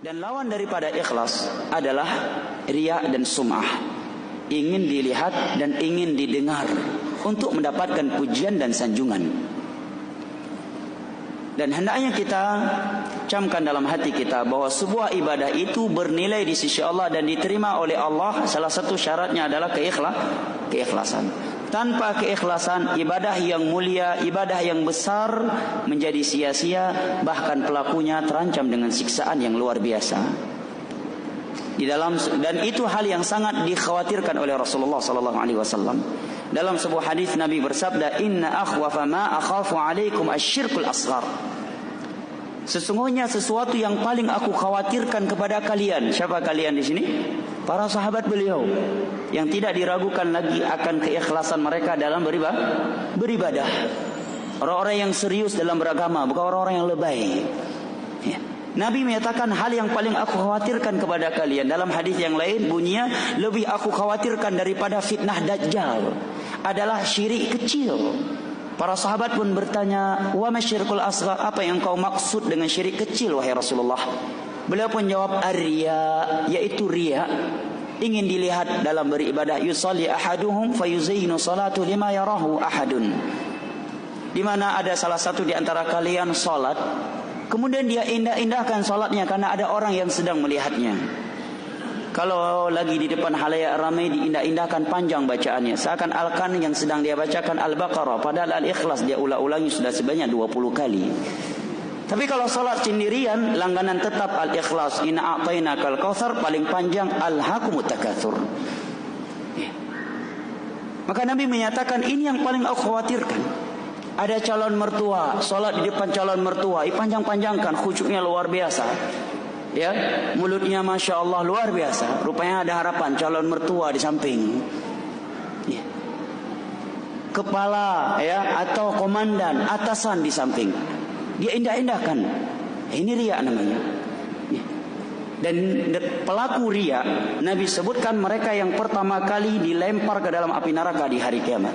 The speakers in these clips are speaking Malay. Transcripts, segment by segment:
Dan lawan daripada ikhlas adalah riya dan sum'ah. Ingin dilihat dan ingin didengar untuk mendapatkan pujian dan sanjungan. Dan hendaknya kita camkan dalam hati kita bahwa sebuah ibadah itu bernilai di sisi Allah dan diterima oleh Allah. Salah satu syaratnya adalah keikhlasan. Tanpa keikhlasan, ibadah yang mulia, ibadah yang besar menjadi sia-sia, bahkan pelakunya terancam dengan siksaan yang luar biasa. Dan itu hal yang sangat dikhawatirkan oleh Rasulullah sallallahu alaihi wasallam. Dalam sebuah hadis Nabi bersabda, "Inna akhwafa ma akhafu 'alaikum asyirkul asghar." Sesungguhnya sesuatu yang paling aku khawatirkan kepada kalian. Siapa kalian di sini? Para sahabat beliau yang tidak diragukan lagi akan keikhlasan mereka dalam beribadah. Orang-orang yang serius dalam beragama, bukan orang-orang yang lebay. Ya. Nabi menyatakan hal yang paling aku khawatirkan kepada kalian. Dalam hadis yang lain bunyinya, lebih aku khawatirkan daripada fitnah Dajjal adalah syirik kecil. Para sahabat pun bertanya, wa masyirkul asghar, apa yang kau maksud dengan syirik kecil wahai Rasulullah? Beliau pun jawab, ar-riya, yaitu riya. Ingin dilihat dalam beribadah. Yusalli ahaduhum fayuzayyinu salatu lima yarahu ahadun. Di mana ada salah satu di antara kalian salat, kemudian dia indah-indahkan salatnya karena ada orang yang sedang melihatnya. Kalau lagi di depan halayak ramai, diindah-indahkan panjang bacaannya, seakan-akan yang sedang dia bacakan Al-Baqarah, padahal Al-Ikhlas dia ulang-ulangi sudah sebanyak 20 kali. Tapi kalau salat sendirian, langganan tetap Al-Ikhlas, Inna a'tainakal kautsar, paling panjang Alhaakumut takatsur. Ya. Maka Nabi menyatakan ini yang paling aku khawatirkan. Ada calon mertua, salat di depan calon mertua, panjang-panjangkan, khusyuknya luar biasa. Ya, mulutnya masya Allah luar biasa. Rupanya ada harapan calon mertua di samping. Ya. Kepala ya atau komandan, atasan di samping. Dia indah-indahkan. Ini riya namanya. Ya. Dan pelaku riya, Nabi sebutkan mereka yang pertama kali dilempar ke dalam api neraka di hari kiamat.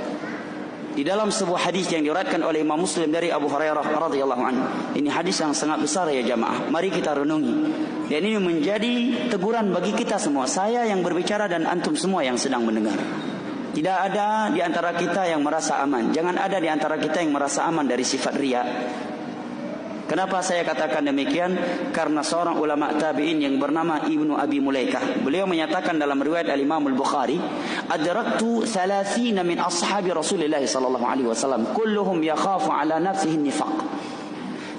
Di dalam sebuah hadis yang diriwayatkan oleh Imam Muslim dari Abu Hurairah radhiyallahu anhu. Ini hadis yang sangat besar ya jamaah. Mari kita renungi. Dan ini menjadi teguran bagi kita semua. Saya yang berbicara dan antum semua yang sedang mendengar. Tidak ada di antara kita yang merasa aman. Jangan ada di antara kita yang merasa aman dari sifat riya. Kenapa saya katakan demikian? Karena seorang ulama tabi'in yang bernama Ibnu Abi Mulaikah, beliau menyatakan dalam riwayat Al-Imam Al-Bukhari, adraktu 30 min ashabi Rasulullah sallallahu alaihi wasallam kulluhum yakhafu ala nafsihi nifaq.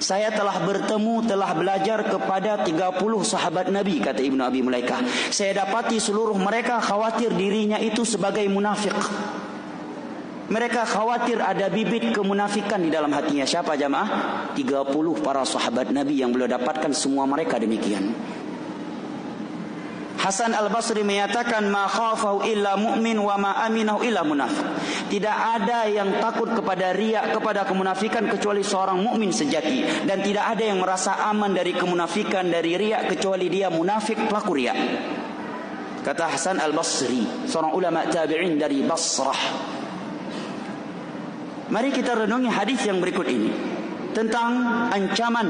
Saya telah bertemu, telah belajar kepada 30 sahabat Nabi, kata Ibnu Abi Mulaikah. Saya dapati seluruh mereka khawatir dirinya itu sebagai munafik. Mereka khawatir ada bibit kemunafikan di dalam hatinya. Siapa jamaah? 30 para sahabat Nabi yang beliau dapatkan, semua mereka demikian. Hasan Al-Basri menyatakan, ma khafahu illa mu'min wa ma aminahu illa munafiq. Tidak ada yang takut kepada riya, kepada kemunafikan kecuali seorang mukmin sejati, dan tidak ada yang merasa aman dari kemunafikan, dari riya kecuali dia munafik, pelaku riya. Kata Hasan Al-Basri, seorang ulama tabi'in dari Basrah. Mari kita renungi hadis yang berikut ini tentang ancaman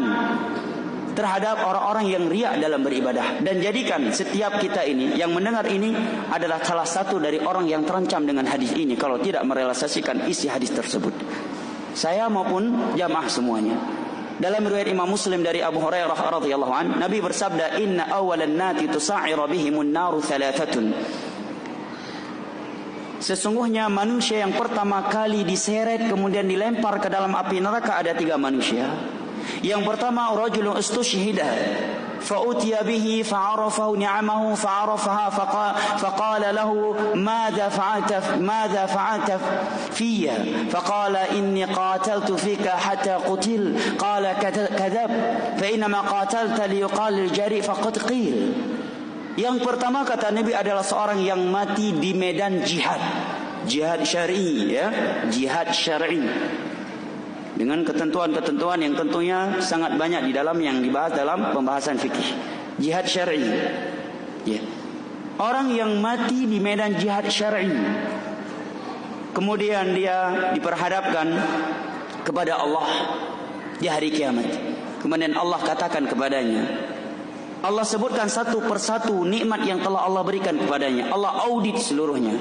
terhadap orang-orang yang riya dalam beribadah, dan jadikan setiap kita ini yang mendengar ini adalah salah satu dari orang yang terancam dengan hadis ini kalau tidak merealisasikan isi hadis tersebut. Saya maupun jamaah semuanya. Dalam riwayat Imam Muslim dari Abu Hurairah radhiyallahu anhu, Nabi bersabda, inna awalan nati tusa'ira bihimun naru thalathatun. Sesungguhnya manusia yang pertama kali diseret kemudian dilempar ke dalam api neraka ada 3 manusia. Yang pertama, rajulun istushhida fa utiya bihi fa'arafahu ni'amahu fa'arafaha faqala lahu madza fa'alta fiyya faqala inni qataltu fika hatta qutil qala kadhab fa inna ma qatalta liyuqal al-jari faqad qil. Yang pertama kata Nabi adalah seorang yang mati di medan jihad. Jihad syar'i ya, jihad syar'i. Dengan ketentuan-ketentuan yang tentunya sangat banyak di dalam yang dibahas dalam pembahasan fikih. Jihad syar'i. Ya. Orang yang mati di medan jihad syar'i. Kemudian dia diperhadapkan kepada Allah di hari kiamat. Kemudian Allah katakan kepadanya, Allah sebutkan satu persatu nikmat yang telah Allah berikan kepadanya. Allah audit seluruhnya.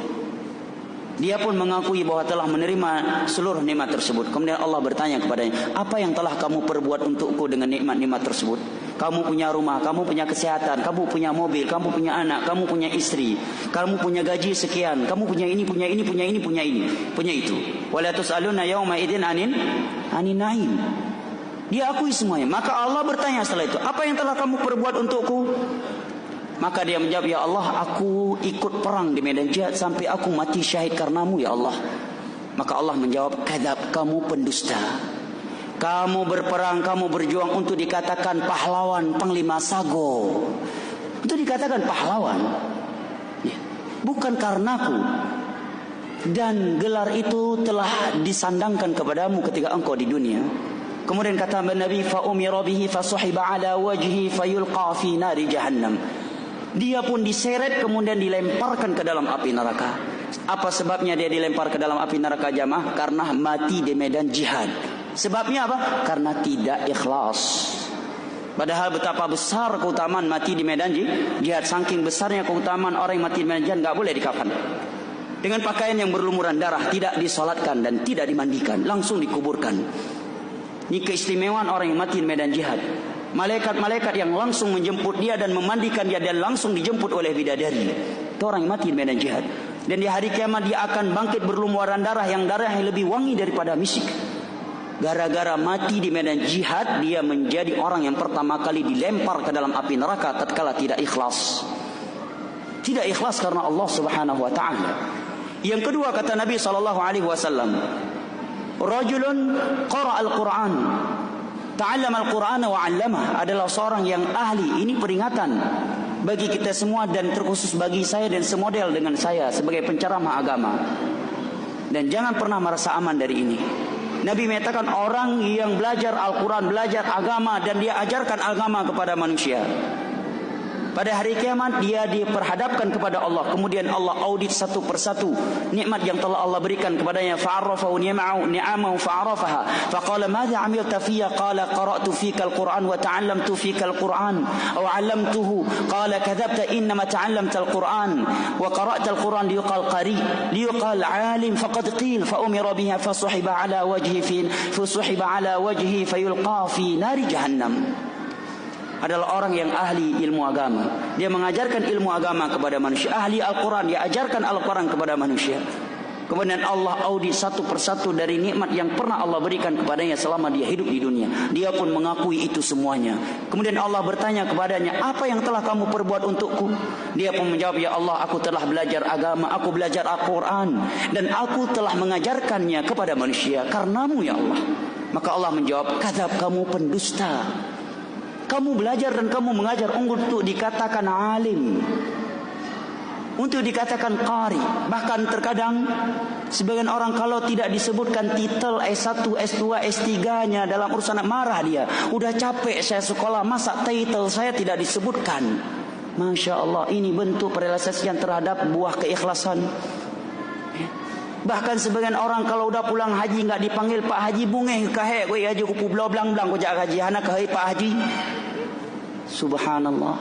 Dia pun mengakui bahwa telah menerima seluruh nikmat tersebut. Kemudian Allah bertanya kepadanya, apa yang telah kamu perbuat untukku dengan nikmat-nikmat tersebut? Kamu punya rumah, kamu punya kesehatan, kamu punya mobil, kamu punya anak, kamu punya istri, kamu punya gaji sekian, kamu punya ini, punya ini, punya ini, punya ini, punya itu. Wala tus'aluna yauma idzin anin na'im. Dia akui semuanya. Maka Allah bertanya setelah itu, apa yang telah kamu perbuat untukku? Maka dia menjawab, ya Allah, aku ikut perang di medan jihad sampai aku mati syahid karenamu ya Allah. Maka Allah menjawab, kadzab, kamu pendusta. Kamu berperang, kamu berjuang untuk dikatakan pahlawan, panglima sago. Untuk dikatakan pahlawan. Bukan karenaku. Dan gelar itu telah disandangkan kepadamu ketika engkau di dunia. Kemudian kata Nabi, fa umira bihi fa suhiba ala wajhi fa yulqa fi nari jahannam. Dia pun diseret kemudian dilemparkan ke dalam api neraka. Apa sebabnya dia dilempar ke dalam api neraka jamaah? Karena mati di medan jihad. Sebabnya apa? Karena tidak ikhlas. Padahal betapa besar keutamaan mati di medan jihad. Saking besarnya keutamaan orang yang mati di medan jihad, gak boleh dikafan dengan pakaian yang berlumuran darah, tidak disolatkan dan tidak dimandikan, langsung dikuburkan. Ini keistimewaan orang yang mati di medan jihad. Malaikat-malaikat yang langsung menjemput dia dan memandikan dia dan langsung dijemput oleh bidadari. Itu orang yang mati di medan jihad. Dan di hari kiamat dia akan bangkit berlumuran darah yang lebih wangi daripada misik. Gara-gara mati di medan jihad, dia menjadi orang yang pertama kali dilempar ke dalam api neraka tatkala tidak ikhlas. Tidak ikhlas karena Allah Subhanahu wa taala. Yang kedua kata Nabi SAW, rajulun qara al-Quran, ta'allama al-Quran wa 'allamah, adalah seorang yang ahli. Ini peringatan bagi kita semua dan terkhusus bagi saya dan semodel dengan saya sebagai penceramah agama. Dan jangan pernah merasa aman dari ini. Nabi menyatakan orang yang belajar Al-Quran, belajar agama dan dia ajarkan agama kepada manusia, pada hari kiamat dia diperhadapkan kepada Allah. Kemudian Allah audit satu persatu nikmat yang telah Allah berikan kepadanya. Fa'arrafahu ni'amahu fa'arafaha. Faqala madza 'amilta fiyya? Qala qara'tu fika al-Qur'an wa ta'allamtu fika al-Qur'an aw 'allamtuhu. Qala kadzabta innama ta'allamta al-Qur'an wa qara'ta al-Qur'an liyuqal qari liyuqal 'alim faqad qil fa umira biha fa suhiba 'ala wajhi fayulqa fi nari jahannam. Adalah orang yang ahli ilmu agama. Dia mengajarkan ilmu agama kepada manusia. Ahli Al-Quran, dia ajarkan Al-Quran kepada manusia. Kemudian Allah audit satu persatu dari nikmat yang pernah Allah berikan kepadanya selama dia hidup di dunia. Dia pun mengakui itu semuanya. Kemudian Allah bertanya kepadanya, apa yang telah kamu perbuat untukku? Dia pun menjawab, ya Allah, aku telah belajar agama, aku belajar Al-Quran, dan aku telah mengajarkannya kepada manusia karenamu ya Allah. Maka Allah menjawab, kadzab, kamu pendusta. Kamu belajar dan kamu mengajar untuk dikatakan alim, untuk dikatakan qari. Bahkan terkadang sebagian orang kalau tidak disebutkan titel S1, S2, S3-nya dalam urusan marah dia. Udah capek saya sekolah, masa titel saya tidak disebutkan. Masya Allah, ini bentuk realisasian terhadap buah keikhlasan. Bahkan sebagian orang kalau udah pulang haji nggak dipanggil Pak Haji bunge kahe gue haji kupu blang blang gue jaga haji anak kahe Pak Haji. Subhanallah.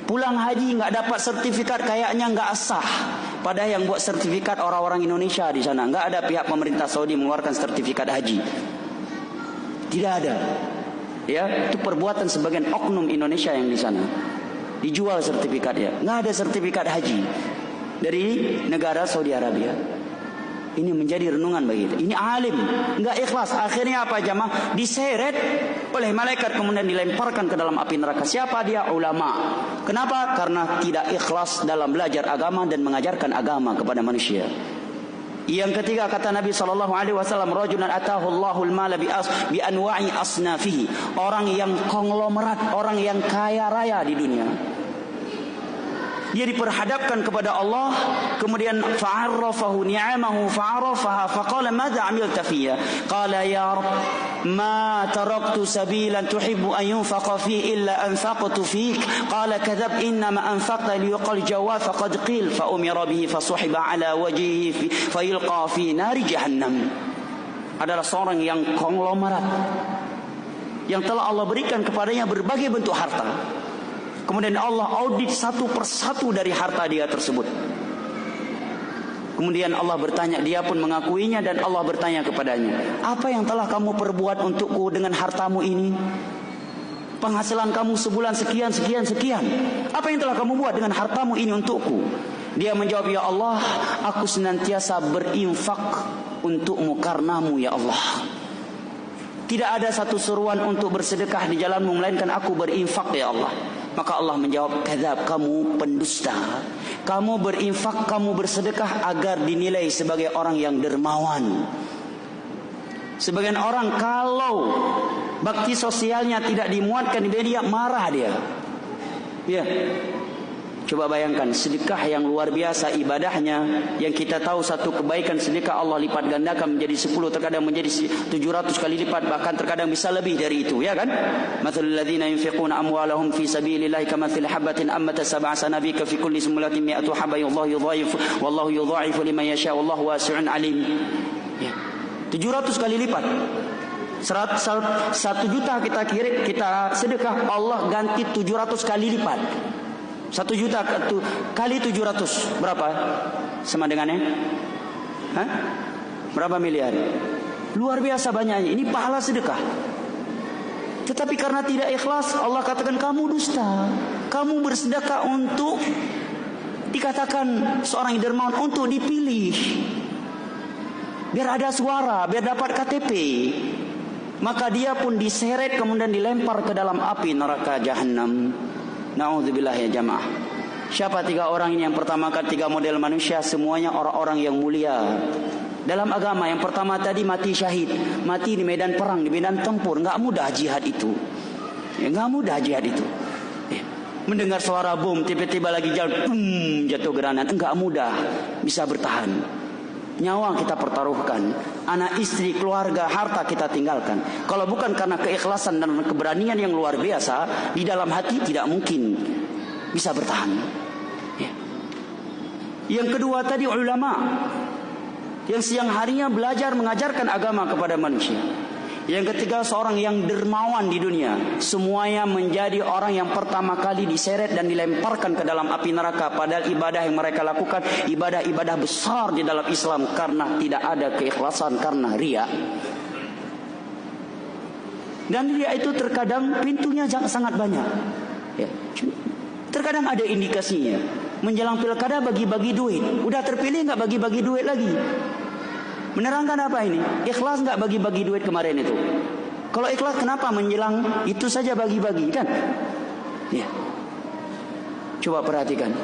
Pulang haji nggak dapat sertifikat kayaknya nggak sah. Padahal yang buat sertifikat orang-orang Indonesia di sana, nggak ada pihak pemerintah Saudi mengeluarkan sertifikat haji. Tidak ada. Ya, itu perbuatan sebagian oknum Indonesia yang di sana. Dijual sertifikatnya. Nggak ada sertifikat haji dari negara Saudi Arabia. Ini menjadi renungan bagi kita. Ini alim, enggak ikhlas. Akhirnya apa jamaah? Diseret oleh malaikat kemudian dilemparkan ke dalam api neraka. Siapa dia? Ulama. Kenapa? Karena tidak ikhlas dalam belajar agama dan mengajarkan agama kepada manusia. Yang ketiga kata Nabi SAW, rajulan atahu Allahul mala bi anwa'i asnafihi. Orang yang konglomerat, orang yang kaya raya di dunia. Dia diperhadapkan kepada Allah, kemudian fa'arrafahu ni'amahu fa'arafaha faqala madza 'amilta fiyya? Qala ya Rabb ma taraktu sabilan tuhibbu an yunfaqa fi illa anfaqtu fik. Qala kadzab innama anfaqta liyuqal jawab faqad qil fa umira bihi fasuhiba 'ala wajhihi fayulqa fi nari jahannam. Adalah seorang yang konglomerat yang telah Allah berikan kepadanya berbagai bentuk harta. Kemudian Allah audit satu persatu dari harta dia tersebut. Kemudian Allah bertanya, dia pun mengakuinya, dan Allah bertanya kepadanya, apa yang telah kamu perbuat untukku dengan hartamu ini? Penghasilan kamu sebulan sekian. Apa yang telah kamu buat dengan hartamu ini untukku? Dia menjawab, ya Allah, aku senantiasa berinfak untukmu karenamu ya Allah. Tidak ada satu seruan untuk bersedekah di jalanmu melainkan aku berinfak ya Allah. Maka Allah menjawab, kadzab, kamu pendusta. Kamu berinfak, kamu bersedekah agar dinilai sebagai orang yang dermawan. Sebagian orang kalau bakti sosialnya tidak dimuatkan di media, marah dia. Ya. Coba bayangkan, sedekah yang luar biasa ibadahnya, yang kita tahu satu kebaikan sedekah Allah lipat gandakan menjadi 10, terkadang menjadi 700 kali lipat, bahkan terkadang bisa lebih dari itu, ya kan? Mathalul ladzina yunfiquna amwalahum fi sabilillahi kamathali habatin ammatat sab'a sanabika fi kulli sumbulatin mi'atu habbatin wallahu yudha'ifu liman yasha wallahu wasi'un alim. Ya. 700 kali lipat. 1 juta kita sedekah, Allah ganti 700 kali lipat. 1 juta kali 700 berapa? Sama dengannya? Hah? Berapa miliar? Luar biasa banyaknya. Ini pahala sedekah. Tetapi karena tidak ikhlas, Allah katakan kamu dusta. Kamu bersedekah untuk dikatakan seorang yang dermawan, untuk dipilih, biar ada suara, biar dapat KTP. Maka dia pun diseret kemudian dilempar ke dalam api neraka jahanam. Na'udzubillah ya jamaah. Siapa 3 orang ini? Yang pertama kan 3 model manusia, semuanya orang-orang yang mulia dalam agama. Yang pertama tadi mati syahid, mati di medan perang, di medan tempur. Enggak mudah jihad itu. Enggak mudah jihad itu. Mendengar suara bom, tiba-tiba lagi jalan, jatuh granat. Enggak mudah bisa bertahan. Nyawa kita pertaruhkan, anak istri, keluarga, harta kita tinggalkan. Kalau bukan karena keikhlasan dan keberanian yang luar biasa di dalam hati, tidak mungkin bisa bertahan. Ya. Yang kedua tadi ulama, yang siang harinya belajar mengajarkan agama kepada manusia. Yang ketiga seorang yang dermawan di dunia. Semuanya menjadi orang yang pertama kali diseret dan dilemparkan ke dalam api neraka. Padahal ibadah yang mereka lakukan ibadah-ibadah besar di dalam Islam, karena tidak ada keikhlasan, karena riya. Dan riya itu terkadang pintunya sangat banyak. Ya. Terkadang ada indikasinya. Menjelang pilkada bagi-bagi duit. Udah terpilih nggak bagi-bagi duit lagi? Menerangkan apa ini? Ikhlas nggak bagi-bagi duit kemarin itu? Kalau ikhlas kenapa menjelang itu saja bagi-bagi kan? Ya. Coba perhatikan.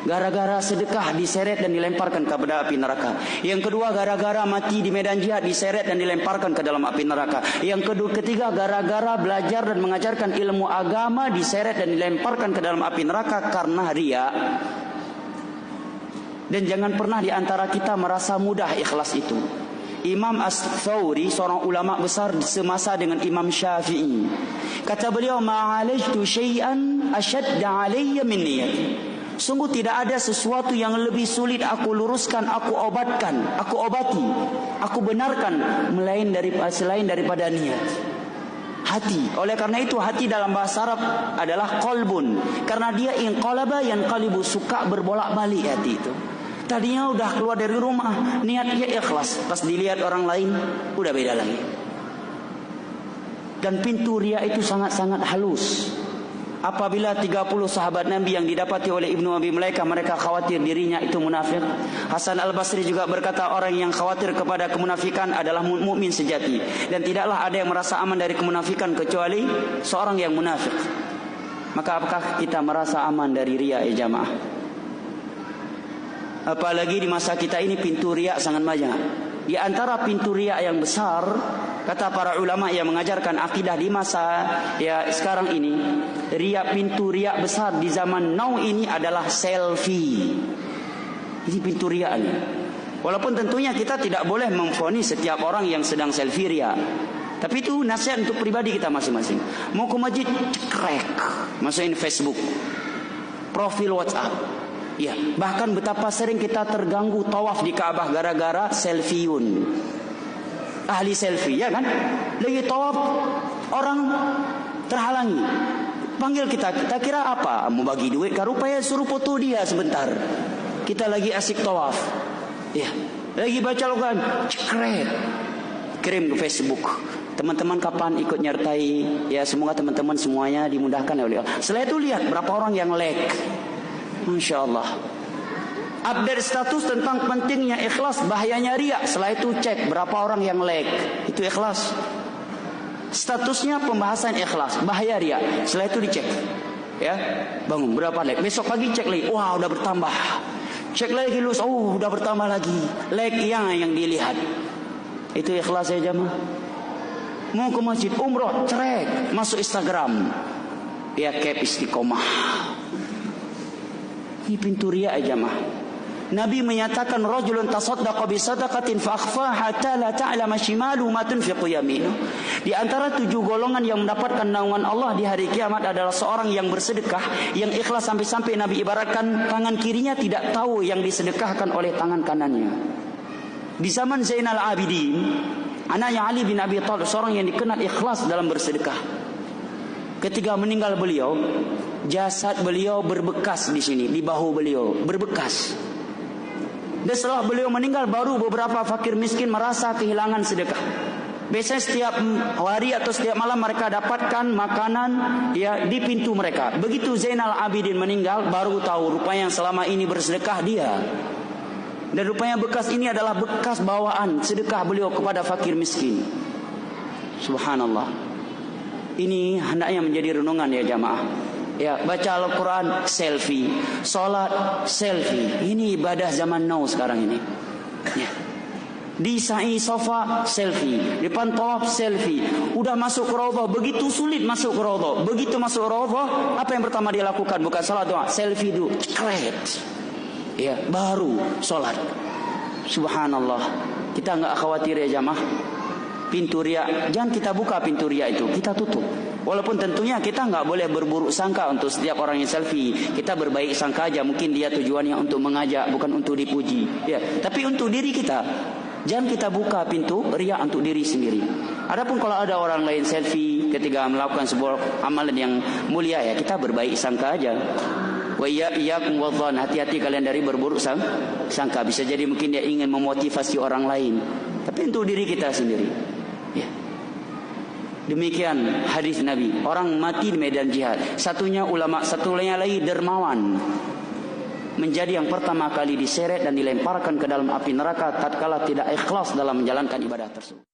Gara-gara sedekah diseret dan dilemparkan kepada api neraka. Yang kedua gara-gara mati di medan jihad diseret dan dilemparkan ke dalam api neraka. Yang ketiga gara-gara belajar dan mengajarkan ilmu agama diseret dan dilemparkan ke dalam api neraka karena riya. Dan jangan pernah di antara kita merasa mudah ikhlas itu. Imam As-Thawri, seorang ulama besar semasa dengan Imam Syafi'i, kata beliau, ma'alajtu syai'an ashadda alayya min niyati. Sungguh tidak ada sesuatu yang lebih sulit aku luruskan, aku obatkan, aku obati, aku benarkan selain daripada niat. Hati. Oleh karena itu hati dalam bahasa Arab adalah qalbun. Karena dia inqalaba yanqalibu, suka berbolak-balik hati itu. Tadinya udah keluar dari rumah, niatnya ikhlas. Pas dilihat orang lain, udah beda lagi. Dan pintu riya itu sangat-sangat halus. Apabila 30 sahabat Nabi yang didapati oleh Ibnu Abi Mulaikah, mereka khawatir dirinya itu munafik. Hasan Al-Basri juga berkata, orang yang khawatir kepada kemunafikan adalah mukmin sejati. Dan tidaklah ada yang merasa aman dari kemunafikan kecuali seorang yang munafik. Maka apakah kita merasa aman dari riya ya jamaah? Apalagi di masa kita ini pintu riya sangat banyak. Di antara pintu riya yang besar, kata para ulama yang mengajarkan akidah di masa ya sekarang ini, pintu riya besar di zaman now ini adalah selfie. Ini pintu riya-nya. Walaupun tentunya kita tidak boleh memvonis setiap orang yang sedang selfie riya. Tapi itu nasihat untuk pribadi kita masing-masing. Mau ke masjid, cekrek, masukin Facebook, profil WhatsApp. Ya, bahkan betapa sering kita terganggu tawaf di Ka'bah gara-gara selfieun. Ahli selfie, ya kan? Lagi tawaf, orang terhalangi. panggil kita kira apa? Mau bagi duit, rupanya suruh foto dia sebentar. Kita lagi asik tawaf, ya, lagi baca Al-Quran, cekret, kirim ke Facebook. Teman-teman kapan ikut nyertai? Ya, semoga teman-teman semuanya dimudahkan oleh Allah. Setelah itu lihat berapa orang yang like. Masya Allah. Update status tentang pentingnya ikhlas, bahayanya riya. Setelah itu cek berapa orang yang like. Itu ikhlas. Statusnya pembahasan ikhlas, bahaya riya. Setelah itu dicek. Ya, bangun berapa like. Besok pagi cek lagi. Wah, udah bertambah. Cek lagi lulus. Oh, udah bertambah lagi. Like yang dilihat. Itu ikhlas ya jamaah. Mau ke masjid umroh, cerek, masuk Instagram. Ya, cap istiqomah. Ini pintu riya ya jamaah. Nabi menyatakan rajulun tasaddaqa bi sadaqatin fa akhfa hatta la ta'lama shimalu ma tunfiqu yaminu. Di antara 7 golongan yang mendapatkan naungan Allah di hari kiamat adalah seorang yang bersedekah yang ikhlas sampai-sampai Nabi ibaratkan tangan kirinya tidak tahu yang disedekahkan oleh tangan kanannya. Di zaman Zainal Abidin, anaknya Ali bin Abi Thalib, seorang yang dikenal ikhlas dalam bersedekah. Ketika meninggal beliau, jasad beliau berbekas di sini, di bahu beliau berbekas. Dan setelah beliau meninggal, baru beberapa fakir miskin merasa kehilangan sedekah. Biasanya setiap hari atau setiap malam mereka dapatkan makanan ya di pintu mereka. Begitu Zainal Abidin meninggal, baru tahu rupanya yang selama ini bersedekah dia. Dan rupanya bekas ini adalah bekas bawaan sedekah beliau kepada fakir miskin. Subhanallah. Ini hendaknya menjadi renungan ya jamaah. Ya, baca Al-Quran selfie, sholat selfie. Ini ibadah zaman now sekarang ini. Ya. Di sa'i sofa selfie, depan tawaf selfie. Udah masuk ke raudhah, begitu sulit masuk ke raudhah. Begitu masuk ke raudhah, apa yang pertama dia lakukan? Bukan salat doa, selfie dulu, cekret. Ya, baru sholat. Subhanallah. Kita enggak khawatir ya jamaah. Pintu riya, jangan kita buka pintu riya itu, kita tutup. Walaupun tentunya kita enggak boleh berburuk sangka untuk setiap orang yang selfie. Kita berbaik sangka aja, mungkin dia tujuannya untuk mengajak, bukan untuk dipuji. Ya, tapi untuk diri kita, jangan kita buka pintu riya untuk diri sendiri. Adapun kalau ada orang lain selfie ketika melakukan sebuah amalan yang mulia, ya kita berbaik sangka aja. Wa iyyakum wadh-dhann, hati-hati kalian dari berburuk sangka. Bisa jadi mungkin dia ingin memotivasi orang lain, tapi untuk diri kita sendiri. Ya. Demikian hadis Nabi, orang mati di medan jihad, satunya ulama, satunya lagi dermawan, menjadi yang pertama kali diseret dan dilemparkan ke dalam api neraka tatkala tidak ikhlas dalam menjalankan ibadah tersebut.